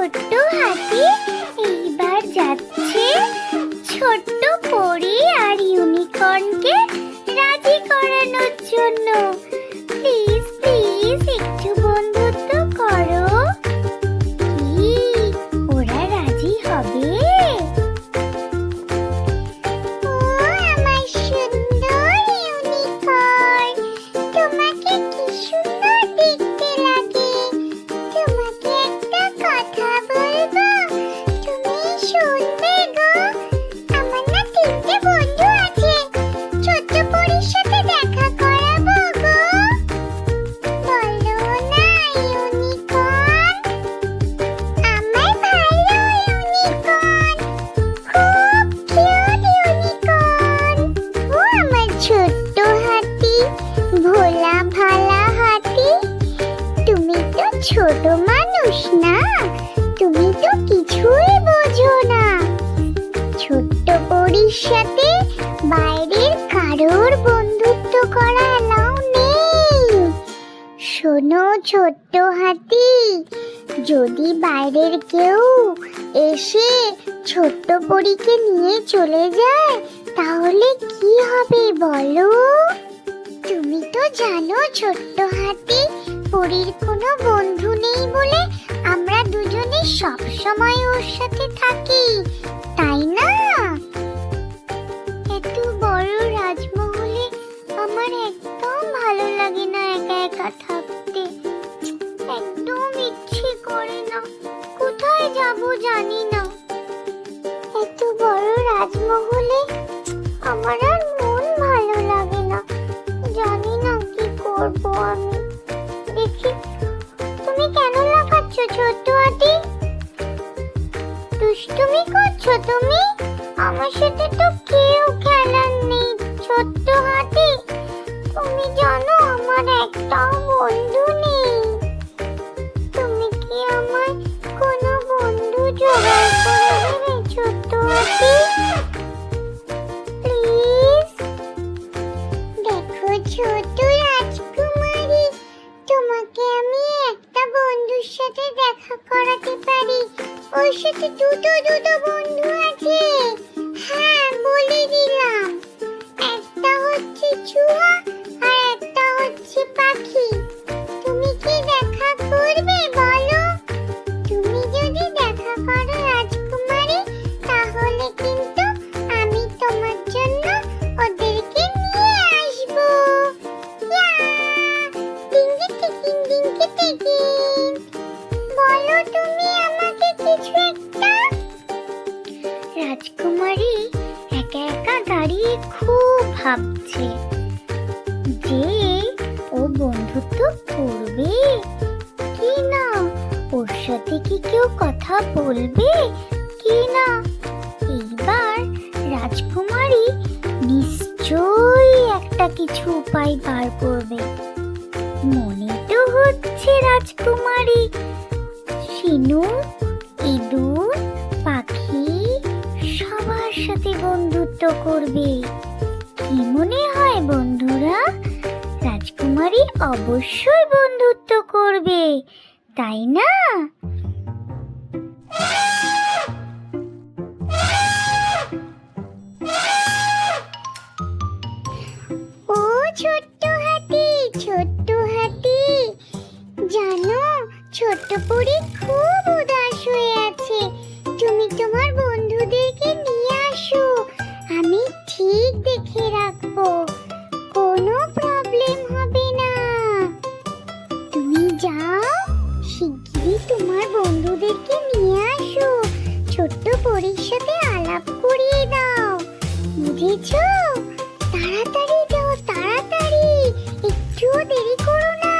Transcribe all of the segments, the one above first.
ছোট্ট হাতি এইবার যাচ্ছে ছোট্ট পরী আর ইউনিকর্নকে রাজি করানোর জন্য। প্লিজ প্লিজ একটু বন্ধুত্ব করো। কি ওরা রাজি হবে? ও আমার সুন্দর ইউনিকর্ন, তোমাকে কি সুন্দর দেখতে লাগে। তোমাকে একটা কথা বলবো, তুমি শুনবে গো। আমার না 3টে বন্ধু আছে, ছোট্ট পরীর সাথে দেখা করাবো গো। বলো না ইউনিকর্ন। আমার ভালো ইউনিকর্ন, খুব কিউট ইউনিকর্ন। ও আমার ছোট্ট হাতি, ভোলা ভালা হাতি, তুমি তো ছোট মানুষ না, তুমি তো কিছুই বোঝো না। ছোট্ট পরীর সাথে বাইরের কারোর বন্ধুত্ব করা এলাও নেই। শোনো ছোট্ট হাতি, যদি বাইরের কেউ এসে ছোট্ট পরীকে নিয়ে চলে যায় তাহলে কি হবে বলো? তুমি তো জানো ছোট্ট হাতি, পরীর কোনো বন্ধু নেই বলে আমরা দুজনে সব সময় ওর সাথে থাকি, তাই না? এত বড় রাজমহলে আমার একদম ভালো লাগে না একা একা থাকতে, একদম ইচ্ছে করে না। কোথায় যাব জানি না। এত বড় রাজমহলে আমার আর মন ভালো লাগে না, জানি না কি করব আমি। দেখি, তুমি কেন লাফাচ্ছ ছোট্ট হাতি? দুষ্টুমি করছো তুমি? আমার সাথে তো কেউ খেলার নেই ছোট্ট হাতি। তুমি জানো আমার একটাও বন্ধু নেই। তুমি কি আমার কোনো বন্ধু জোগাড় করে দেবে ছোট্ট হাতি? প্লিজ। দেখো ছোট রাজকুমারী, তোমাকে আমি একটা বন্ধুর সাথে দেখা করাতে পারি। ওর সাথে দুটো বন্ধু আছে। হ্যাঁ, বলে দিলাম। একটা হচ্ছে চুহা আর একটা হচ্ছে পাখি। তুমি কি দেখা করবে বলো? তুমি যদি দেখা করো রাজকুমারী, তাহলে কিন্তু আমি তোমার জন্য ওদেরকে নিয়ে আসবো। ইয়া! ডিঙ্গি টিকিং ডিঙ্গি টিকিং। বলো তুমি আমাকে কিছু একটা। রাজকুমারী একা একা দাঁড়িয়ে খুব ভাবছে যে ও বন্ধুত্ব করবে কি না, ওর সাথে কি কেউ কথা বলবে কি না। এইবার রাজকুমারী নিশ্চয়ই একটা কিছু উপায় বার করবে। মনে তো হচ্ছে রাজকুমারী শিনুক, ইঁদুর, পাখি সবার সাথে বন্ধুত্ব করবে। কি মনে হয় বন্ধুরা? রাজকুমারী অবশ্যই বন্ধুত্ব করবে, তাই না? ও ছোট্ট হাতি, ছোট্ট হাতি, জানো ছোট্ট পরী খুব উদাস হয়ে আছে। তুমি তোমার বন্ধুদেরকে নিয়ে আসো, আমি ঠিক দেখে রাখবো, কোনো প্রবলেম হবে না। তুমি যাও, শিগগিরই তোমার বন্ধুদেরকে নিয়ে আসো, ছোট্ট পরীর সাথে আলাপ করিয়ে দাও, বুঝেছো? তাড়াতাড়ি যাও, তাড়াতাড়ি, একটুও দেরি করো না।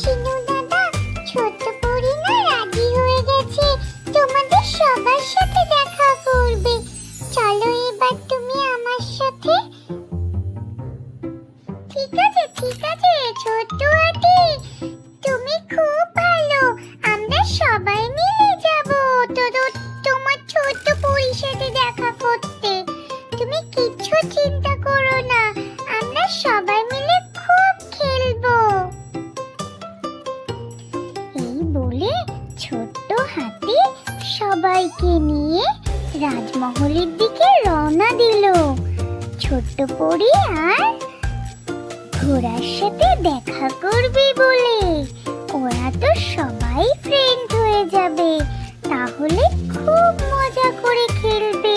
শিনু দাদা, ছোট্ট পরী না রাজি হয়ে গেছে তোমাদের সবার সাথে দেখা করবে। চলো এবার তুমি আমার সাথে। ঠিক আছে ছোট্ট হাতি, তুমি খুব ভালো, আমরা সবাই মিলে যাব। তো তোমার ছোট্ট পরি আর ঘোড়ার সাথে দেখা করবে বলে। ওরা তো সবাই ফ্রেন্ড হয়ে যাবে, তাহলে খুব মজা করে খেলবে।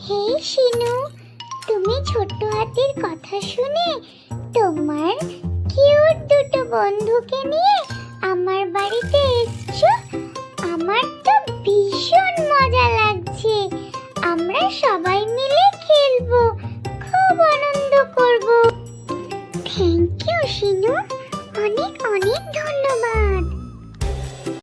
হে শিনু, তুমি ছোট্ট হাতির কথা শুনে তোমার কিউট দুটো বন্ধুকে নিয়ে আমার বাড়িতে এসেছো। আমার তো ভীষণ মজা লাগছে। আমরা সবাই মিলে খেলবো, খুব আনন্দ করব। Thank you Shinu.